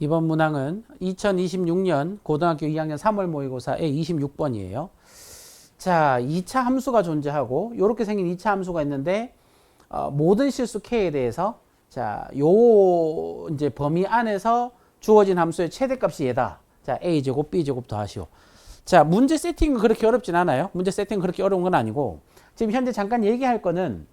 이번 문항은 2026년 고등학교 2학년 3월 모의고사의 26번이에요. 자, 2차 함수가 존재하고 이렇게 생긴 2차 함수가 있는데 모든 실수 k에 대해서 자, 요 이제 범위 안에서 주어진 함수의 최대값이 얘다. 자, a제곱 b제곱 더하시오. 자, 문제 세팅은 그렇게 어렵진 않아요. 문제 세팅은 그렇게 어려운 건 아니고 지금 현재 잠깐 얘기할 거는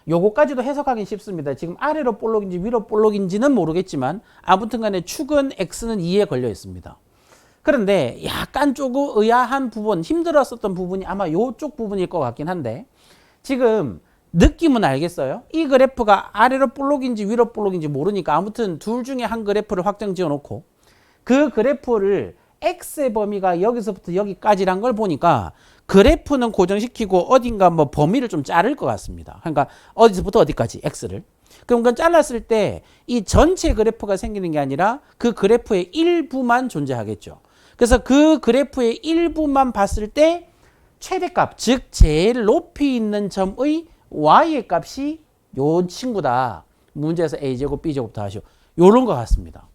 요거까지도 해석하기 쉽습니다. 지금 아래로 볼록인지 위로 볼록인지는 모르겠지만 아무튼 간에 축은 x는 2에 걸려 있습니다. 그런데 약간 조금 의아한 부분, 힘들었었던 부분이 아마 요쪽 부분일 것 같긴 한데 지금 느낌은 알겠어요? 이 그래프가 아래로 볼록인지 위로 볼록인지 모르니까 아무튼 둘 중에 한 그래프를 확정 지어 놓고 그 그래프를 x의 범위가 여기서부터 여기까지란 걸 보니까 그래프는 고정시키고 어딘가 뭐 범위를 좀 자를 것 같습니다. 그러니까 어디서부터 어디까지 x를. 그럼 그건 잘랐을 때 이 전체 그래프가 생기는 게 아니라 그 그래프의 일부만 존재하겠죠. 그래서 그 그래프의 일부만 봤을 때 최대값, 즉 제일 높이 있는 점의 y의 값이 요 친구다. 문제에서 a제곱 b제곱 더하시오. 요런 것 같습니다.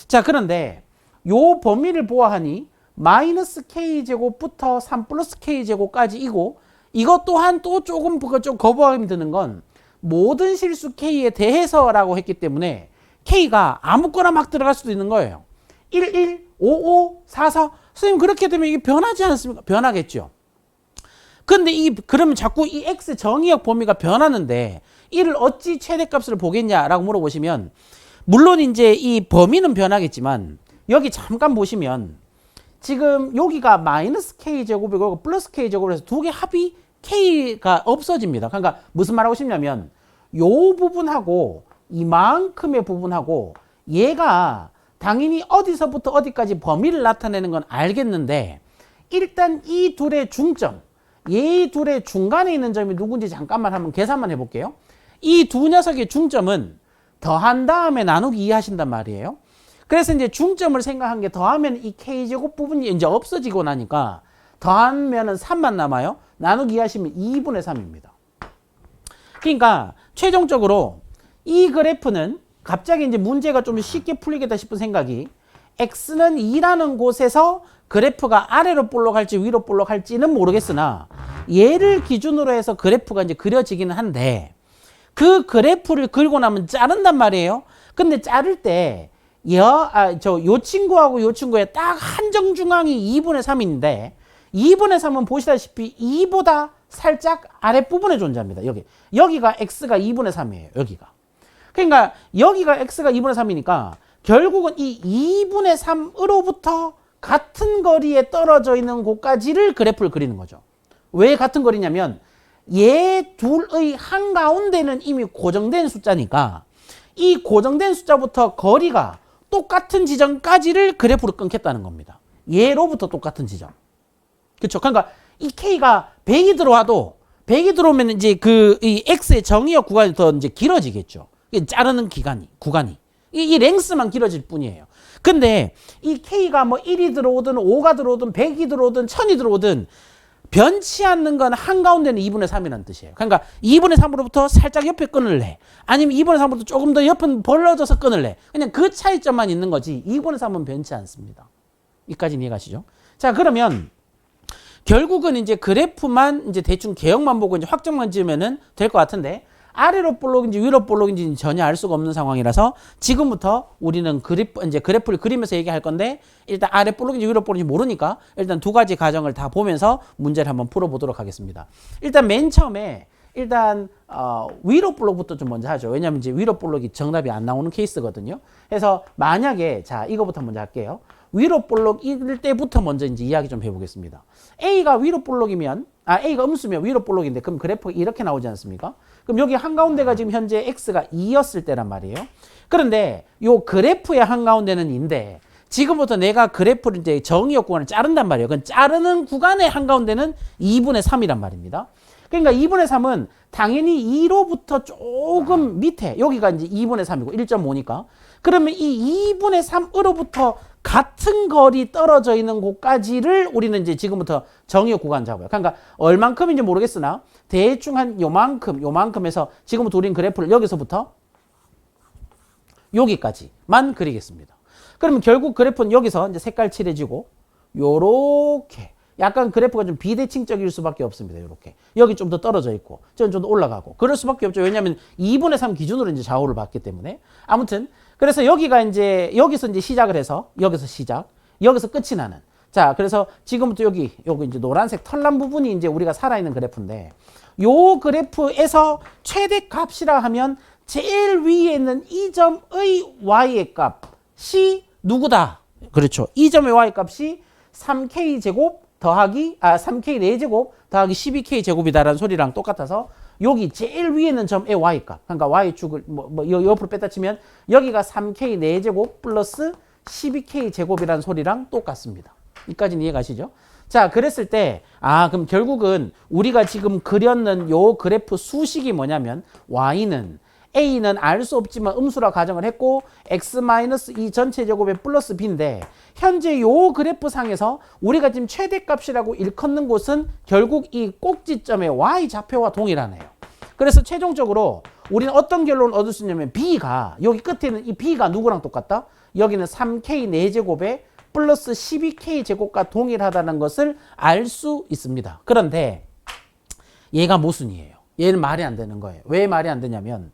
자, 그런데 요 범위를 보아하니 마이너스 k제곱부터 3 플러스 k제곱까지 이고 이것 또한 또 조금 거부감이 드는 건 모든 실수 k에 대해서라고 했기 때문에 k가 아무거나 막 들어갈 수도 있는 거예요. 1, 1, 5, 5, 4, 4 선생님 그렇게 되면 이게 변하지 않습니까? 변하겠죠. 근데 그러면 자꾸 이 x 정의역 범위가 변하는데 이를 어찌 최대값을 보겠냐라고 물어보시면 물론 이제 이 범위는 변하겠지만 여기 잠깐 보시면 지금 여기가 마이너스 k제곱이고 플러스 k제곱에서 두 개 합이 k가 없어집니다. 그러니까 무슨 말하고 싶냐면 요 부분하고 이만큼의 부분하고 얘가 당연히 어디서부터 어디까지 범위를 나타내는 건 알겠는데 일단 이 둘의 중점, 얘 둘의 중간에 있는 점이 누군지 잠깐만 한번 계산만 해볼게요. 이 두 녀석의 중점은 더한 다음에 나누기 2 하신단 말이에요. 그래서 이제 중점을 생각한 게 더하면 이 k제곱 부분이 이제 없어지고 나니까 더하면은 3만 남아요. 나누기 하시면 2분의 3입니다. 그러니까 최종적으로 이 그래프는 갑자기 이제 문제가 좀 쉽게 풀리겠다 싶은 생각이 x는 2라는 곳에서 그래프가 아래로 볼록할지 위로 볼록할지는 모르겠으나 얘를 기준으로 해서 그래프가 이제 그려지기는 한데 그 그래프를 그리고 나면 자른단 말이에요. 근데 자를 때 요 친구하고 요 친구의 딱 한정중앙이 2분의 3인데 2분의 3은 보시다시피 2보다 살짝 아랫부분에 존재합니다. 여기가 x가 2분의 3이에요. 여기가. 그러니까 여기가 x가 2분의 3이니까 결국은 이 2분의 3으로부터 같은 거리에 떨어져 있는 곳까지를 그래프를 그리는 거죠. 왜 같은 거리냐면 얘 둘의 한가운데는 이미 고정된 숫자니까 이 고정된 숫자부터 거리가 똑같은 지점까지를 그래프로 끊겠다는 겁니다. 얘로부터 똑같은 지점. 그렇죠? 그러니까 이 k가 100이 들어와도 100이 들어오면 이제 이 x의 정의역 구간이 더 이제 길어지겠죠. 자르는 구간이. 이 랭스만 길어질 뿐이에요. 근데 이 k가 뭐 1이 들어오든 5가 들어오든 100이 들어오든 1000이 들어오든 변치 않는 건 한가운데는 2분의 3이라는 뜻이에요. 그러니까 2분의 3으로부터 살짝 옆에 끊을래. 아니면 2분의 3으로부터 조금 더 옆은 벌어져서 끊을래. 그냥 그 차이점만 있는 거지 2분의 3은 변치 않습니다. 여기까지는 이해가시죠? 자, 그러면 결국은 이제 그래프만 이제 대충 개형만 보고 이제 확정만 지으면은 될 것 같은데 아래로 볼록인지 위로 볼록인지 전혀 알 수가 없는 상황이라서 지금부터 우리는 이제 그래프를 그리면서 얘기할 건데 일단 아래 볼록인지 위로 볼록인지 모르니까 일단 두 가지 가정을 다 보면서 문제를 한번 풀어보도록 하겠습니다. 일단 맨 처음에 위로 볼록부터 좀 먼저 하죠. 왜냐하면 이제 위로 볼록이 정답이 안 나오는 케이스거든요. 그래서 만약에 자 이거부터 먼저 할게요. 위로 볼록일 때부터 먼저 이제 이야기 좀 해보겠습니다. A가 위로 볼록이면 A가 음수면 위로 볼록인데 그럼 그래프가 이렇게 나오지 않습니까? 그럼 여기 한가운데가 지금 현재 X가 2였을 때란 말이에요. 그런데 요 그래프의 한가운데는 2인데 지금부터 내가 그래프를 이제 정의역 구간을 자른단 말이에요. 그럼 자르는 구간의 한가운데는 2분의 3이란 말입니다. 그러니까 2분의 3은 당연히 2로부터 조금 밑에 여기가 이제 2분의 3이고 1.5니까 그러면 이 2분의 3으로부터 같은 거리 떨어져 있는 곳까지를 우리는 이제 지금부터 정의역 구간 잡아요. 그러니까 얼만큼인지 모르겠으나 대충 한 요만큼에서 지금부터 우리는 그래프를 여기서부터 여기까지만 그리겠습니다. 그러면 결국 그래프는 여기서 이제 색깔 칠해지고 요렇게 약간 그래프가 좀 비대칭적일 수밖에 없습니다. 요렇게 여기 좀 더 떨어져 있고 저는 좀 더 올라가고 그럴 수밖에 없죠. 왜냐하면 2분의 3 기준으로 이제 좌우를 봤기 때문에. 아무튼 그래서 여기가 이제 여기서 이제 시작을 해서 여기서 시작, 여기서 끝이 나는. 자, 그래서 지금부터 여기 이제 노란색 털난 부분이 이제 우리가 살아있는 그래프인데, 요 그래프에서 최대값이라 하면 제일 위에 있는 이 점의 y의 값이 누구다? 그렇죠. 이 점의 y 값이 3k 제곱 더하기 3k 4제곱 더하기 12k 제곱이다라는 소리랑 똑같아서 여기 제일 위에 있는 점의 y값, 그러니까 y축을 옆으로 뺐다 치면 여기가 3k 4제곱 플러스 12k 제곱이라는 소리랑 똑같습니다. 여기까지는 이해가시죠? 자, 그랬을 때 그럼 결국은 우리가 지금 그렸는 요 그래프 수식이 뭐냐면 y는 a는 알 수 없지만 음수라 가정을 했고 x-2 전체 제곱에 플러스 b인데, 현재 요 그래프 상에서 우리가 지금 최대값이라고 일컫는 곳은 결국 이 꼭지점의 y좌표와 동일하네요. 그래서 최종적으로 우리는 어떤 결론을 얻을 수 있냐면 b가 여기 끝에 있는 이 b가 누구랑 똑같다? 여기는 3k 4제곱에 플러스 12k 제곱과 동일하다는 것을 알 수 있습니다. 그런데 얘가 모순이에요. 얘는 말이 안 되는 거예요. 왜 말이 안 되냐면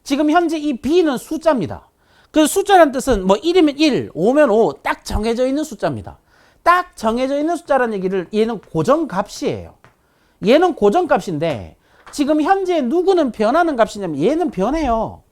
지금 현재 이 b는 숫자입니다. 그 숫자란 뜻은 뭐 1이면 1, 5면 5 딱 정해져 있는 숫자입니다. 딱 정해져 있는 숫자라는 얘기를, 얘는 고정값이에요. 얘는 고정값인데 지금 현재 누구는 변하는 값이냐면 얘는 변해요.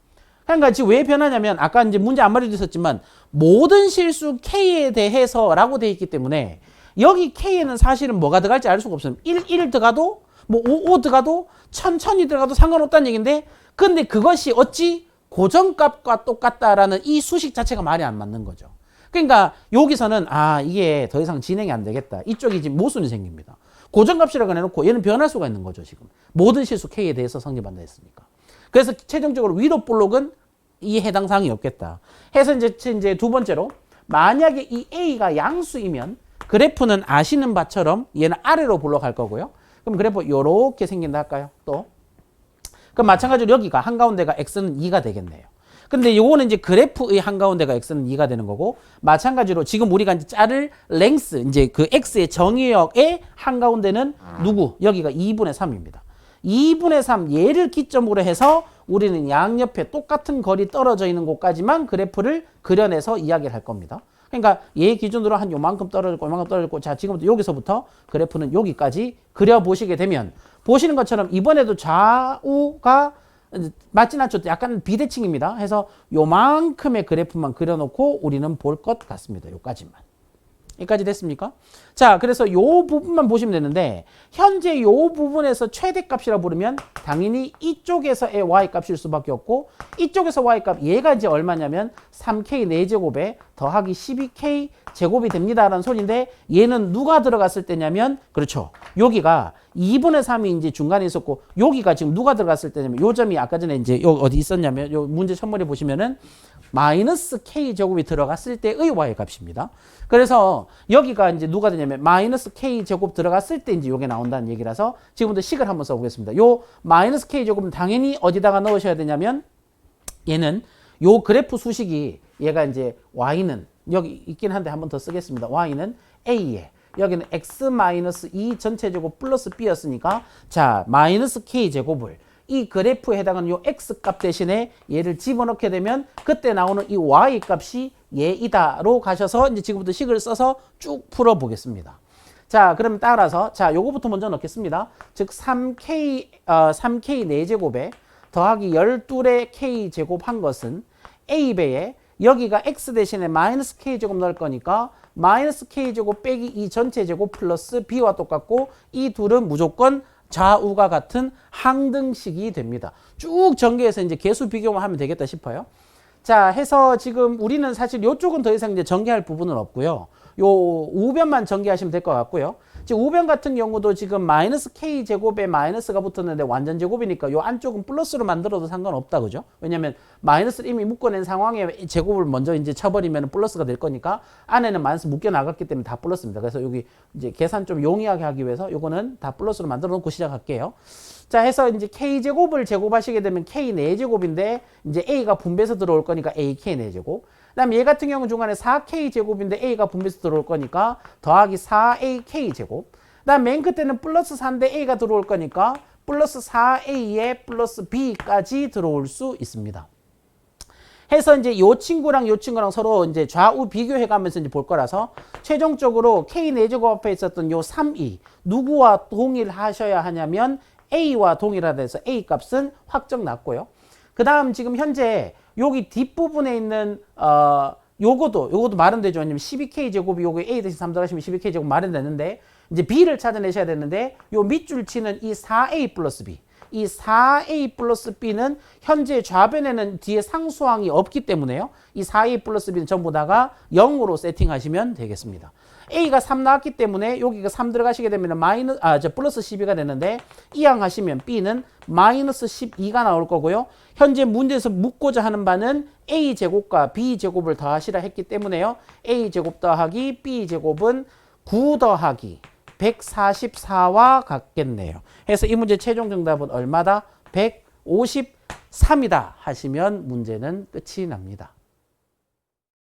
그러니까 지금 왜 변하냐면 아까 이제 문제 앞머리도 있었지만 모든 실수 k에 대해서 라고 되어 있기 때문에 여기 k에는 사실은 뭐가 들어갈지 알 수가 없어요. 1 들어가도 뭐 5 들어가도 천천히 들어가도 상관없다는 얘기인데, 근데 그것이 어찌 고정값과 똑같다라는 이 수식 자체가 말이 안 맞는 거죠. 그러니까 여기서는 이게 더 이상 진행이 안 되겠다. 이쪽이 지금 모순이 생깁니다. 고정값이라고 해놓고 얘는 변할 수가 있는 거죠. 지금 모든 실수 k에 대해서 성립한다 했으니까. 그래서 최종적으로 위로 볼록은 이 해당 사항이 없겠다 해서 이제 두 번째로, 만약에 이 a가 양수이면 그래프는 아시는 바처럼 얘는 아래로 볼록할 거고요. 그럼 그래프 이렇게 생긴다 할까요? 또 그럼 마찬가지로 여기가 한가운데가 x는 2가 되겠네요. 근데 요거는 이제 그래프의 한가운데가 x는 2가 되는 거고, 마찬가지로 지금 우리가 이제 자를 랭스, 이제 그 x의 정의역의 한가운데는 누구? 여기가 2분의 3입니다. 2분의 3 얘를 기점으로 해서 우리는 양옆에 똑같은 거리 떨어져 있는 곳까지만 그래프를 그려내서 이야기를 할 겁니다. 그러니까 얘 기준으로 한 요만큼 떨어졌고 요만큼 떨어졌고, 자 지금부터 여기서부터 그래프는 여기까지 그려보시게 되면 보시는 것처럼 이번에도 좌우가 맞진 않죠. 약간 비대칭입니다. 해서 요만큼의 그래프만 그려놓고 우리는 볼 것 같습니다. 요까지만. 여기까지 됐습니까? 자, 그래서 요 부분만 보시면 되는데, 현재 요 부분에서 최대값이라 부르면 당연히 이쪽에서의 y값일 수밖에 없고, 이쪽에서 y값 얘가 이제 얼마냐면 3k 4제곱에 더하기 12k 제곱이 됩니다라는 소리인데, 얘는 누가 들어갔을 때냐면, 그렇죠, 여기가 2분의 3이 이제 중간에 있었고, 여기가 지금 누가 들어갔을 때냐면, 요 점이 아까 전에 이제 요 어디 있었냐면, 요 문제 첫머리 보시면은 마이너스 k 제곱이 들어갔을 때의 y 값입니다. 그래서 여기가 이제 누가 되냐면 마이너스 k 제곱 들어갔을 때 이제 요게 나온다는 얘기라서 지금부터 식을 한번 써보겠습니다. 요 마이너스 k 제곱은 당연히 어디다가 넣으셔야 되냐면, 얘는 요 그래프 수식이 얘가 이제 y는 여기 있긴 한데 한번 더 쓰겠습니다. y는 a에, 여기는 x-2 전체 제곱 플러스 b였으니까, 자 마이너스 k 제곱을 이 그래프에 해당하는 요 x값 대신에 얘를 집어넣게 되면 그때 나오는 이 y값이 얘이다로 가셔서 이제 지금부터 식을 써서 쭉 풀어보겠습니다. 자, 그럼 따라서 자 요거부터 먼저 넣겠습니다. 즉 3k 4제곱에 더하기 12의 k 제곱한 것은 a배에, 여기가 x 대신에 마이너스 k 제곱 넣을 거니까 마이너스 k 제곱 빼기 2 전체 제곱 플러스 b와 똑같고, 이 둘은 무조건 좌우가 같은 항등식이 됩니다. 쭉 전개해서 이제 개수 비교만 하면 되겠다 싶어요. 자, 해서 지금 우리는 사실 이쪽은 더 이상 이제 전개할 부분은 없고요. 요 우변만 전개하시면 될 것 같고요. 지금 우변 같은 경우도 지금 마이너스 k 제곱에 마이너스가 붙었는데 완전 제곱이니까 요 안쪽은 플러스로 만들어도 상관없다, 그죠? 왜냐면 마이너스를 이미 묶어낸 상황에 제곱을 먼저 이제 쳐버리면 플러스가 될 거니까 안에는 마이너스 묶여 나갔기 때문에 다 플러스입니다. 그래서 여기 이제 계산 좀 용이하게 하기 위해서 요거는 다 플러스로 만들어 놓고 시작할게요. 자, 해서 이제 k 제곱을 제곱하시게 되면 k 4제곱인데 이제 a가 분배해서 들어올 거니까 ak 4제곱. 그다음 얘 같은 경우는 중간에 4K 제곱인데 A가 분배해서 들어올 거니까 더하기 4AK 제곱. 그다음 맨 끝에는 플러스 4인데 A가 들어올 거니까 플러스 4A에 플러스 B까지 들어올 수 있습니다. 해서 이제 요 친구랑 요 친구랑 서로 이제 좌우 비교해 가면서 이제 볼 거라서 최종적으로 K 4제곱 앞에 있었던 요 3이 누구와 동일하셔야 하냐면 A와 동일하다 해서 A 값은 확정 났고요. 그 다음 지금 현재 여기 뒷부분에 있는 요것도 마련되죠. 왜냐면 12K 제곱이 요거 A 대신 3 더하시면 12K 제곱 마련되는데 이제 B를 찾아내셔야 되는데 요 밑줄 치는 이 4A 플러스 B 이 4A 플러스 B는 현재 좌변에는 뒤에 상수항이 없기 때문에요. 이 4A 플러스 B는 전부 다가 0으로 세팅하시면 되겠습니다. A가 3 나왔기 때문에 여기가 3 들어가시게 되면 플러스 12가 되는데 이항하시면 B는 마이너스 12가 나올 거고요. 현재 문제에서 묻고자 하는 바는 A제곱과 B제곱을 더하시라 했기 때문에요. A제곱 더하기 B제곱은 9 더하기 144와 같겠네요. 그래서 이 문제 최종 정답은 얼마다? 153이다 하시면 문제는 끝이 납니다.